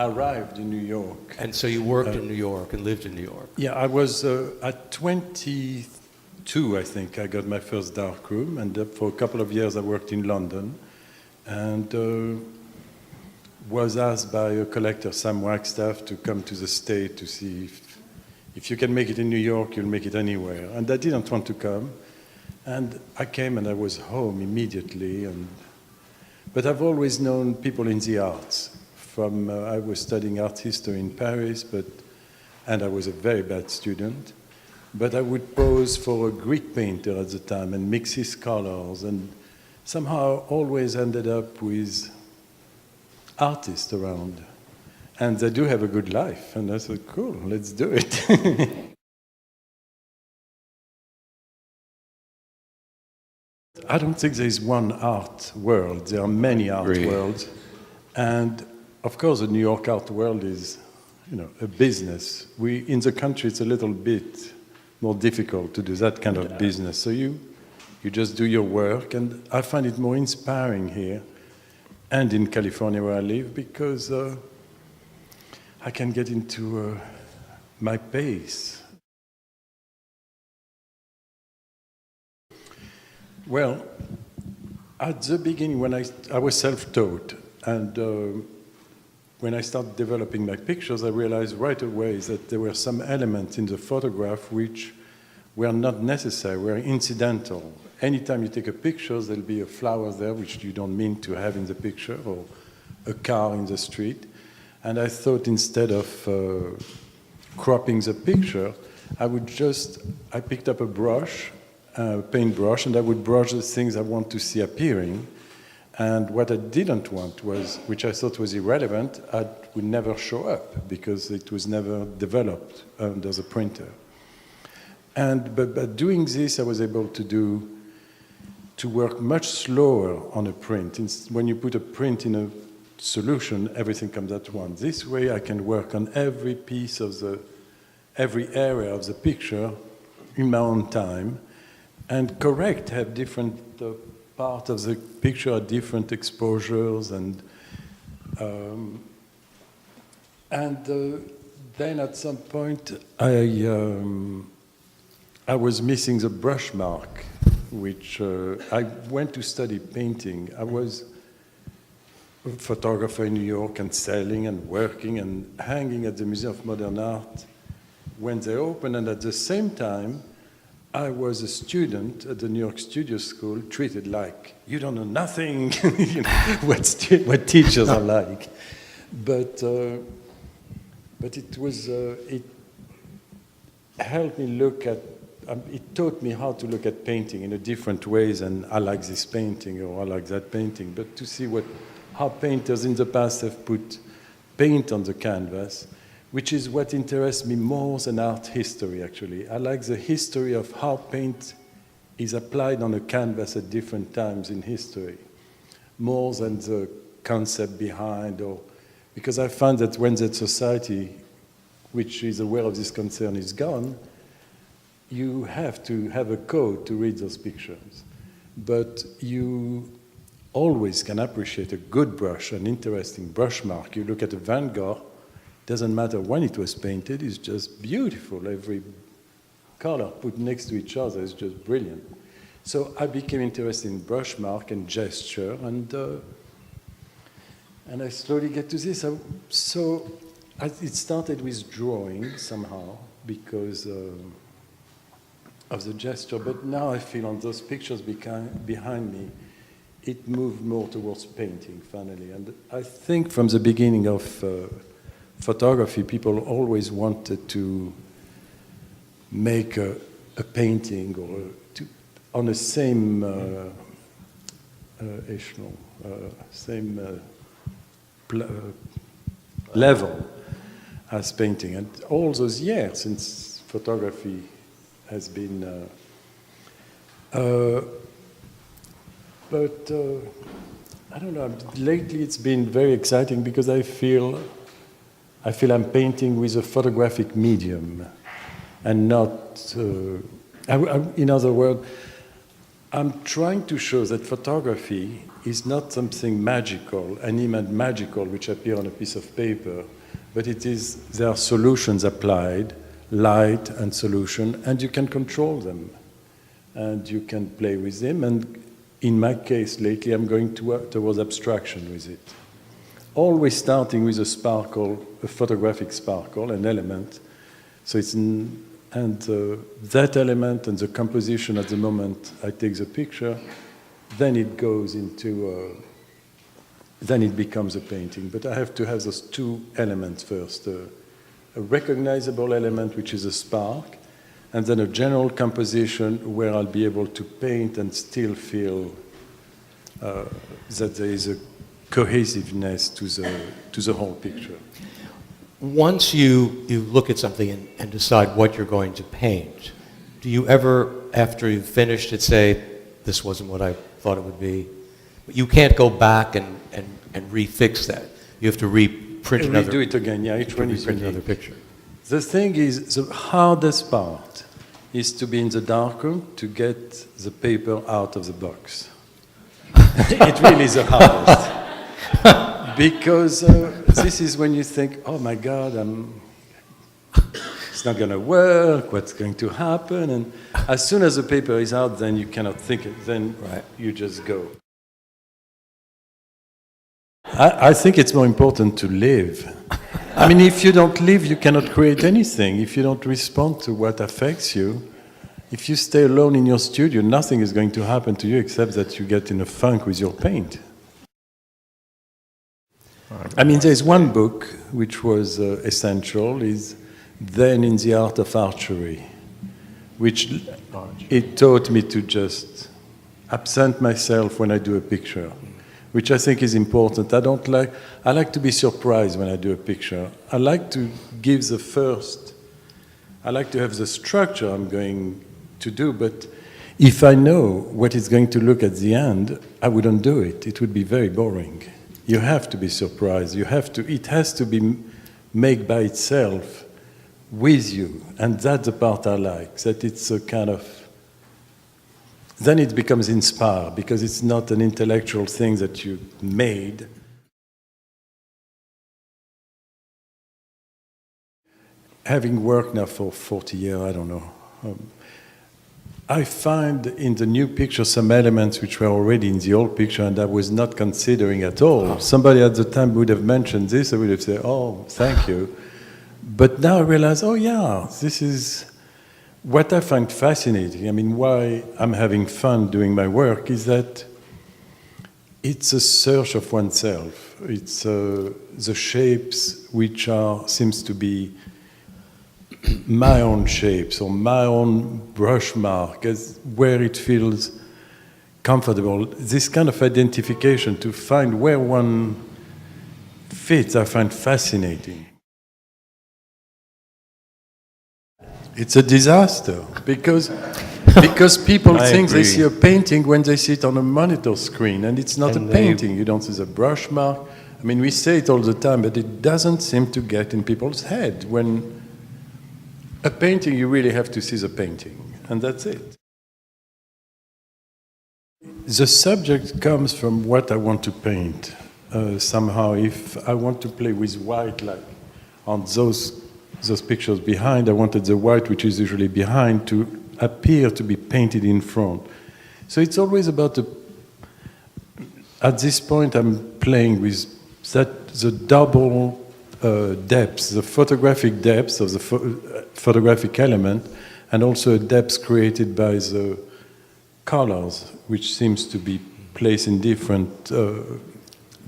arrived in New York. And so you worked in New York and lived in New York. Yeah, I was at 22, I think, I got my first darkroom, and for a couple of years I worked in London, and was asked by a collector, Sam Wagstaff, to come to the State to see if you can make it in New York, you'll make it anywhere. And I didn't want to come, and I came and I was home immediately. But I've always known people in the arts. I was studying art history in Paris, and I was a very bad student. But I would pose for a Greek painter at the time and mix his colors, and somehow always ended up with artists around. And they do have a good life. And I said, cool, let's do it. I don't think there is one art world. There are many art worlds. And of course, the New York art world is, a business. In the country, it's a little bit more difficult to do that kind of business. So you just do your work, and I find it more inspiring here and in California where I live, because I can get into my pace. Well, at the beginning, when I was self-taught, and when I started developing my pictures, I realized right away that there were some elements in the photograph which were not necessary, were incidental. Anytime you take a picture, there'll be a flower there which you don't mean to have in the picture, or a car in the street. And I thought instead of cropping the picture, I picked up a brush, paintbrush, and I would brush the things I want to see appearing. And what I didn't want was, which I thought was irrelevant, would never show up because it was never developed under the printer. But doing this, I was able to work much slower on a print. When you put a print in a solution, everything comes at once. This way, I can work on every piece of every area of the picture in my own time, and have different part of the picture at different exposures, and then at some point I was missing the brush mark, which I went to study painting. I was a photographer in New York and selling and working and hanging at the Museum of Modern Art when they opened, and at the same time I was a student at the New York Studio School, treated like, you don't know nothing, what teachers are like. But it helped me look at, it taught me how to look at painting in a different ways, and I like this painting or I like that painting, but to see how painters in the past have put paint on the canvas, which is what interests me more than art history, actually. I like the history of how paint is applied on a canvas at different times in history, more than the concept behind, because I find that when that society, which is aware of this concern, is gone, you have to have a code to read those pictures. But you always can appreciate a good brush, an interesting brush mark. You look at a Van Gogh, doesn't matter when it was painted, it's just beautiful. Every color put next to each other is just brilliant. So I became interested in brush mark and gesture, and I slowly get to this. It started with drawing somehow because of the gesture, but now I feel on those pictures behind me, it moved more towards painting finally. And I think from the beginning of photography, people always wanted to make a painting on the same echelon, same level as painting. And all those years since photography has been, but I don't know, lately it's been very exciting because I feel I'm painting with a photographic medium and not, in other words, I'm trying to show that photography is not something magical, an image magical which appear on a piece of paper, but there are solutions applied, light and solution, and you can control them. And you can play with them, and in my case lately I'm going towards abstraction with it. Always starting with a sparkle, a photographic sparkle, an element. So that element and the composition at the moment I take the picture, then it goes into, then it becomes a painting. But I have to have those two elements first, a recognizable element which is a spark, and then a general composition where I'll be able to paint and still feel that there is a cohesiveness to the whole picture. Once you look at something and decide what you're going to paint, do you ever, after you've finished it, say, this wasn't what I thought it would be? You can't go back and refix that. You have to reprint another. Redo it again, yeah, each one is reprint another picture. The thing is, the hardest part is to be in the darkroom to get the paper out of the box. It really is the hardest. Because this is when you think, oh my God, it's not going to work, what's going to happen? And as soon as the paper is out, then you cannot think it, then you just go. I think it's more important to live. I mean, if you don't live, you cannot create anything. If you don't respond to what affects you, if you stay alone in your studio, nothing is going to happen to you except that you get in a funk with your paint. I mean, there's one book which was essential, is Then in the Art of Archery, which it taught me to just absent myself when I do a picture, which I think is important. I like to be surprised when I do a picture. I like to give I like to have the structure I'm going to do, but if I know what it's going to look at the end, I wouldn't do it. It would be very boring. You have to be surprised. It has to be made by itself with you. And that's the part I like, that it's a kind of, then it becomes inspired, because it's not an intellectual thing that you made. Having worked now for 40 years, I don't know, I find in the new picture some elements which were already in the old picture and I was not considering at all. Somebody at the time would have mentioned this, I would have said, oh, thank you. But now I realize, oh yeah, this is what I find fascinating. I mean, why I'm having fun doing my work is that it's a search of oneself. It's the shapes which seems to be my own shapes or my own brush mark, where it feels comfortable. This kind of identification, to find where one fits, I find fascinating. It's a disaster because people think they see a painting when they see it on a monitor screen, and it's not a painting. You don't see the brush mark. I mean, we say it all the time, but it doesn't seem to get in people's head. When a painting, you really have to see the painting, and that's it. The subject comes from what I want to paint. Somehow, if I want to play with white, like on those pictures behind, I wanted the white, which is usually behind, to appear to be painted in front. So it's always about at this point, I'm playing with the double depths, the photographic depths of the photographic element, and also a depth created by the colors, which seems to be placed in different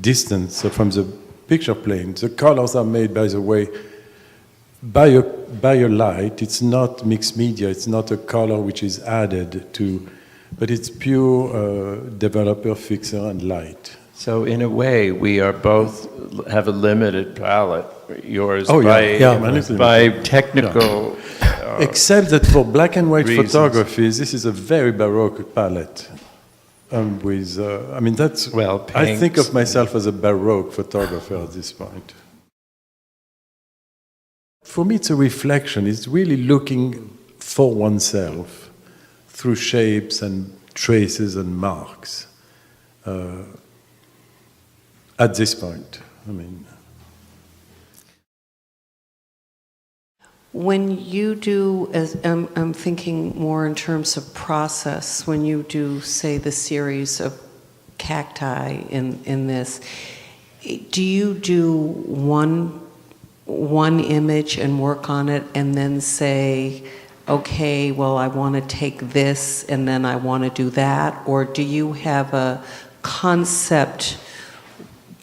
distance from the picture plane. The colors are made, by the way, by a light. It's not mixed media, it's not a color which is added to, but it's pure developer, fixer, and light. So in a way, we are both have a limited palette. Yours by technical. Except that for black and white photography, this is a very Baroque palette. I mean, that's. Well, I think of myself as a Baroque photographer at this point. For me, it's a reflection. It's really looking for oneself through shapes and traces and marks. at this point. I mean, when you do, as I'm thinking more in terms of process, when you do, say, the series of cacti in this, do you do one image and work on it and then say, okay, well, I want to take this and then I want to do that? Or do you have a concept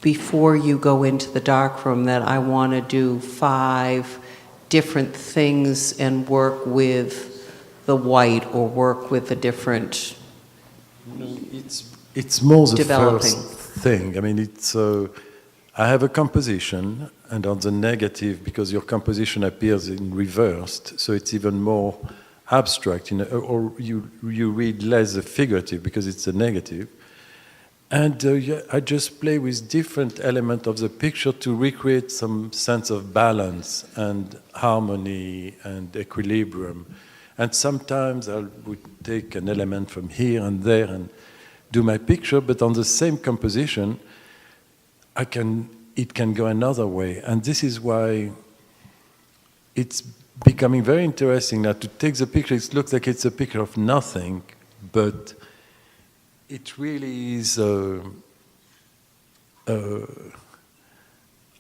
before you go into the darkroom that I want to do 5 different things and work with the white or work with the different it's more the developing first thing. I mean, it's I have a composition, and on the negative, because your composition appears in reversed, so it's even more abstract, or you read less the figurative because it's a negative. And I just play with different elements of the picture to recreate some sense of balance and harmony and equilibrium. And sometimes I would take an element from here and there and do my picture, but on the same composition, it can go another way. And this is why it's becoming very interesting now to take the picture. It looks like it's a picture of nothing, but it really is, on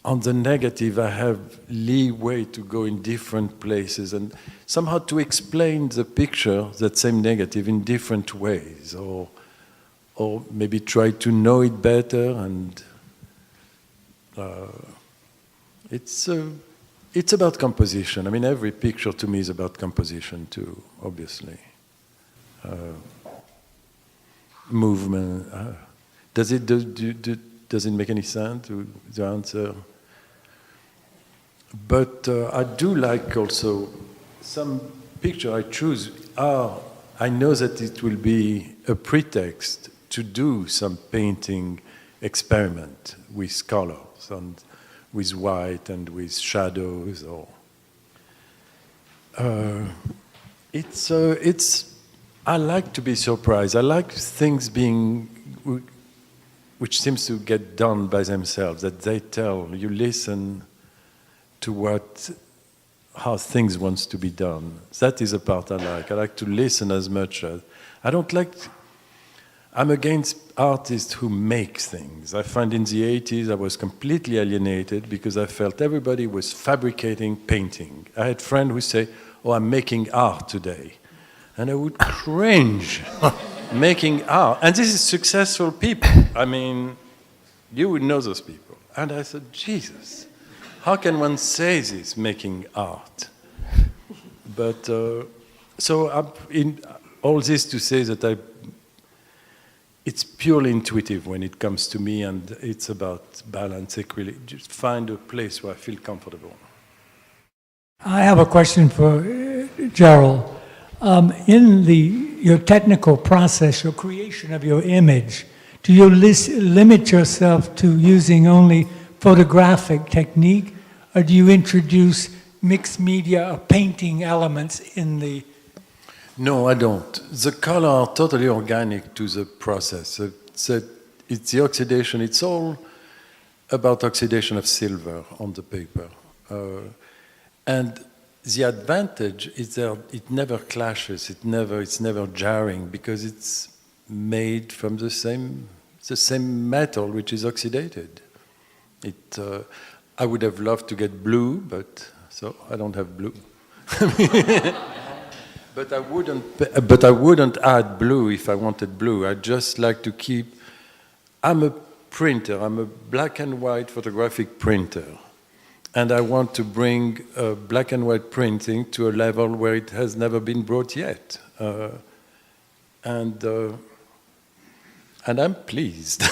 the negative, I have leeway to go in different places and somehow to explain the picture, that same negative, in different ways, or maybe try to know it better. And it's about composition. I mean, every picture to me is about composition too, obviously. Movement. Does it make any sense to the answer? But I do like also some picture I choose I know that it will be a pretext to do some painting experiment with colors and with white and with shadows, or I like to be surprised. I like things which seems to get done by themselves, that they tell, you listen to how things want to be done. That is a part I like. I like to listen as much as, I'm against artists who make things. I find in the 80s I was completely alienated because I felt everybody was fabricating painting. I had friends who say, oh, I'm making art today. And I would cringe making art. And this is successful people. I mean, you would know those people. And I said, Jesus, how can one say this, making art? But, so in all this to say that it's purely intuitive when it comes to me, and it's about balance, equilibrium. Just find a place where I feel comfortable. I have a question for Gerald. In your technical process, your creation of your image, do you limit yourself to using only photographic technique, or do you introduce mixed media or painting elements in the... No, I don't. The color are totally organic to the process. It's the oxidation. It's all about oxidation of silver on the paper. And the advantage is that it never clashes. It's never jarring because it's made from the same metal which is oxidated. I would have loved to get blue, but so I don't have blue. But I wouldn't add blue if I wanted blue. I'd just like to keep. I'm a printer. I'm a black and white photographic printer. And I want to bring black and white printing to a level where it has never been brought yet. And I'm pleased.